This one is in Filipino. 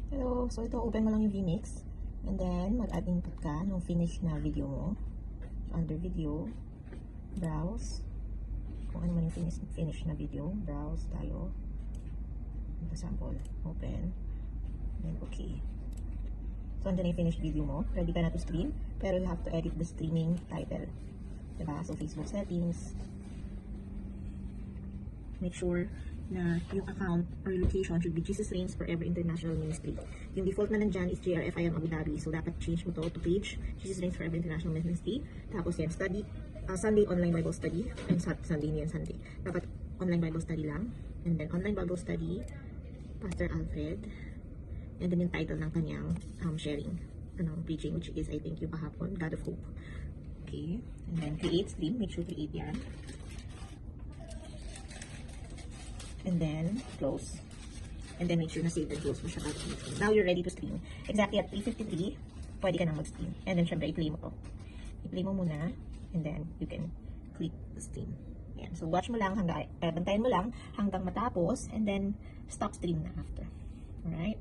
Hello, so ito, open mo lang yung vMix. And then, mag-add input ka nung finish na video mo. So, under video, browse. Kung ano man yung finish na video, browse tayo. Ito sample, open. Then, okay. So, andyan yung finished video mo. Ready ka na to stream. Pero you have to edit the streaming title. Diba? So, Facebook settings. Make sure na yung account or location should be Jesus Reigns Forever International Ministry. Yung default na nandyan is JRFIM Abu Dhabi. So, dapat change mo to page Jesus Reigns Forever International Ministry. Tapos yan, study, Sunday online Bible study. And Sunday niyan, Sunday. Dapat online Bible study lang. And then, online Bible study, Pastor Alfred. And then yung title ng kanyang sharing, preaching, which is, I think, yung kahapon, God of Hope. Okay. And then, create stream. Make sure create yan. And then close, and then make sure na save and close mo siya. Now you're ready to stream. Exactly at 3:53 pwede ka nang mag-stream. And then syempre i-play mo to. I-play mo muna, and then you can click the stream. Yan. So watch mo lang hanggang bantayan mo lang hanggang matapos, and then stop stream na after. Alright?